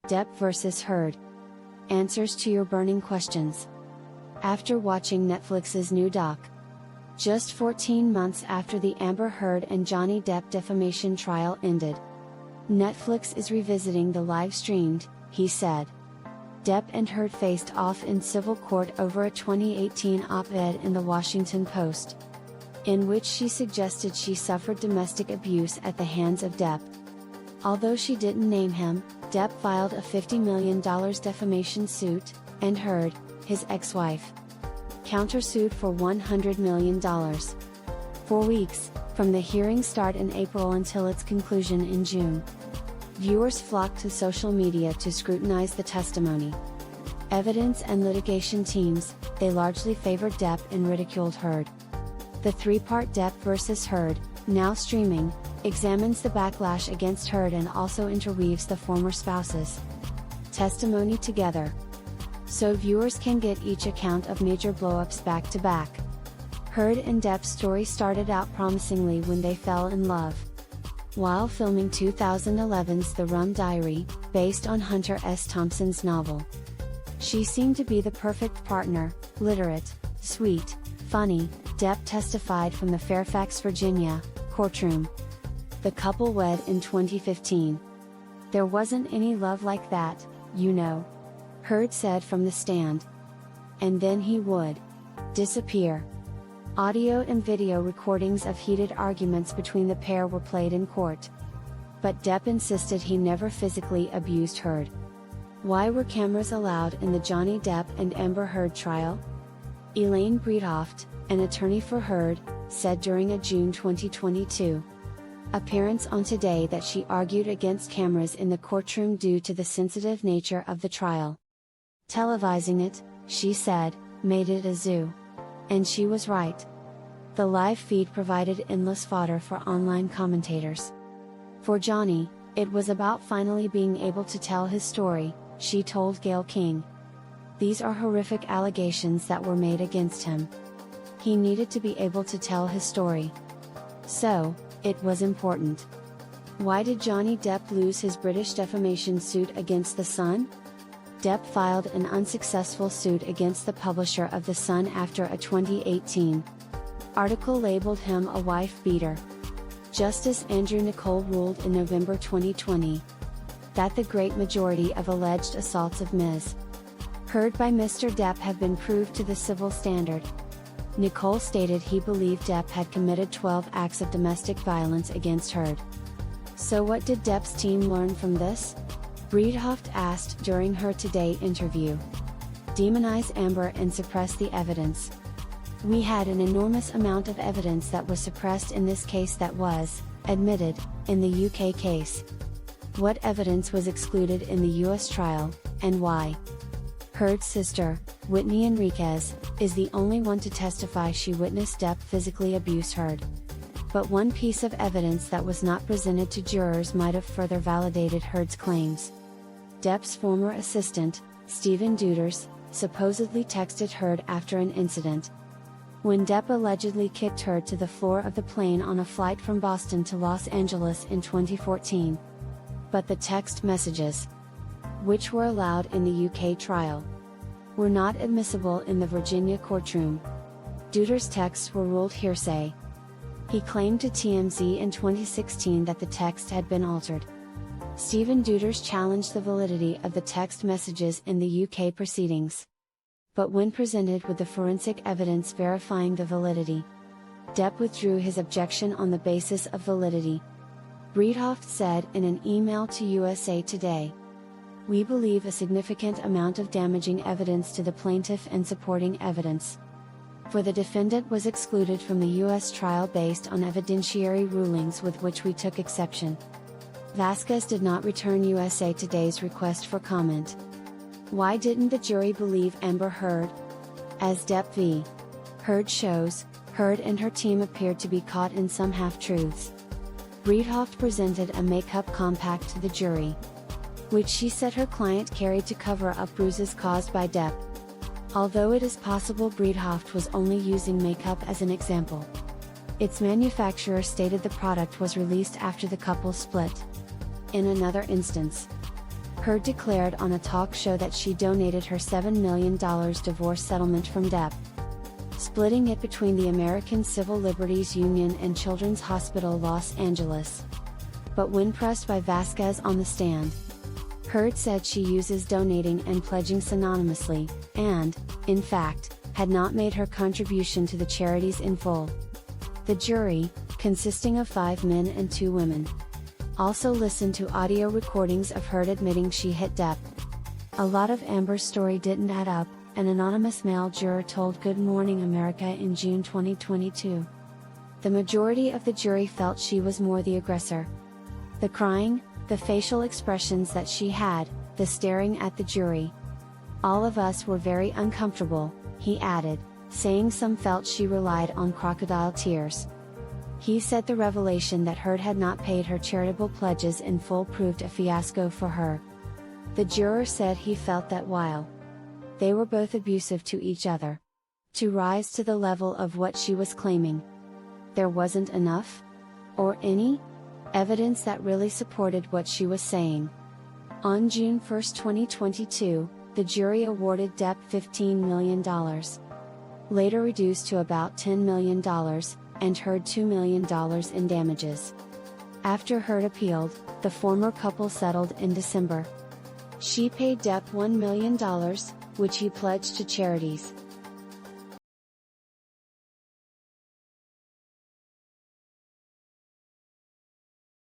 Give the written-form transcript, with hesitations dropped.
Depp vs. Heard. Answers to your burning questions. After watching Netflix's new doc. Just 14 months after the Amber Heard and Johnny Depp defamation trial ended, Netflix is revisiting the live-streamed, he said. Depp and Heard faced off in civil court over a 2018 op-ed in the Washington Post, in which she suggested she suffered domestic abuse at the hands of Depp. Although she didn't name him, Depp filed a $50 million defamation suit, and Heard, his ex-wife, countersued for $100 million. 4 weeks, from the hearing's start in April until its conclusion in June, viewers flocked to social media to scrutinize the testimony. Evidence and litigation teams, they largely favored Depp and ridiculed Heard. The three-part Depp vs. Heard, now streaming, examines the backlash against Heard and also interweaves the former spouse's testimony together, so viewers can get each account of major blow-ups back to back. Heard and Depp's story started out promisingly when they fell in love. While filming 2011's The Rum Diary, based on Hunter S. Thompson's novel, she seemed to be the perfect partner, literate, sweet, funny, Depp testified from the Fairfax, Virginia, courtroom. The couple wed in 2015. There wasn't any love like that, you know, Heard said from the stand. And then he would disappear. Audio and video recordings of heated arguments between the pair were played in court. But Depp insisted he never physically abused Heard. Why were cameras allowed in the Johnny Depp and Amber Heard trial? Elaine Breedhoft, an attorney for Heard, said during a June 2022 appearance on Today that she argued against cameras in the courtroom due to the sensitive nature of the trial. Televising it, she said, made it a zoo. And she was right. The live feed provided endless fodder for online commentators. For Johnny, it was about finally being able to tell his story, she told Gayle King. These are horrific allegations that were made against him. He needed to be able to tell his story. So, it was important. Why did Johnny Depp lose his British defamation suit against The Sun? Depp filed an unsuccessful suit against the publisher of The Sun after a 2018 article labeled him a wife beater. Justice Andrew Nicol ruled in November 2020 that the great majority of alleged assaults of Ms. Heard by Mr. Depp have been proved to the civil standard. Nicol stated he believed Depp had committed 12 acts of domestic violence against Heard. So what did Depp's team learn from this? Breedhoft asked during her Today interview. Demonize Amber and suppress the evidence. We had an enormous amount of evidence that was suppressed in this case that was admitted in the UK case. What evidence was excluded in the US trial, and why? Heard's sister, Whitney Enriquez, is the only one to testify she witnessed Depp physically abuse Heard. But one piece of evidence that was not presented to jurors might have further validated Heard's claims. Depp's former assistant, Stephen Duders, supposedly texted Heard after an incident, when Depp allegedly kicked Heard to the floor of the plane on a flight from Boston to Los Angeles in 2014. But the text messages, which were allowed in the UK trial, were not admissible in the Virginia courtroom. Duders' texts were ruled hearsay. He claimed to TMZ in 2016 that the text had been altered. Stephen Duders challenged the validity of the text messages in the UK proceedings. But when presented with the forensic evidence verifying the validity, Depp withdrew his objection on the basis of validity. Breedhoft said in an email to USA Today, "We believe a significant amount of damaging evidence to the plaintiff and supporting evidence for the defendant was excluded from the U.S. trial based on evidentiary rulings with which we took exception." Vasquez did not return USA Today's request for comment. Why didn't the jury believe Amber Heard? As Depp v. Heard shows, Heard and her team appeared to be caught in some half-truths. Breedhoft presented a makeup compact to the jury, which she said her client carried to cover up bruises caused by Depp. Although it is possible Breedhoft was only using makeup as an example, its manufacturer stated the product was released after the couple split. In another instance, Heard declared on a talk show that she donated her $7 million divorce settlement from Depp, splitting it between the American Civil Liberties Union and Children's Hospital Los Angeles. But when pressed by Vasquez on the stand, Heard said she uses donating and pledging synonymously, and, in fact, had not made her contribution to the charities in full. The jury, consisting of 5 men and 2 women, also listened to audio recordings of Heard admitting she hit Depp. A lot of Amber's story didn't add up, an anonymous male juror told Good Morning America in June 2022. The majority of the jury felt she was more the aggressor. The crying, the facial expressions that she had, the staring at the jury. All of us were very uncomfortable, he added, saying some felt she relied on crocodile tears. He said the revelation that Heard had not paid her charitable pledges in full proved a fiasco for her. The juror said he felt that while they were both abusive to each other, to rise to the level of what she was claiming, there wasn't enough, or any, evidence that really supported what she was saying. On June 1, 2022, the jury awarded Depp $15 million, later reduced to about $10 million, and Heard $2 million in damages. After Heard appealed, the former couple settled in December. She paid Depp $1 million, which he pledged to charities.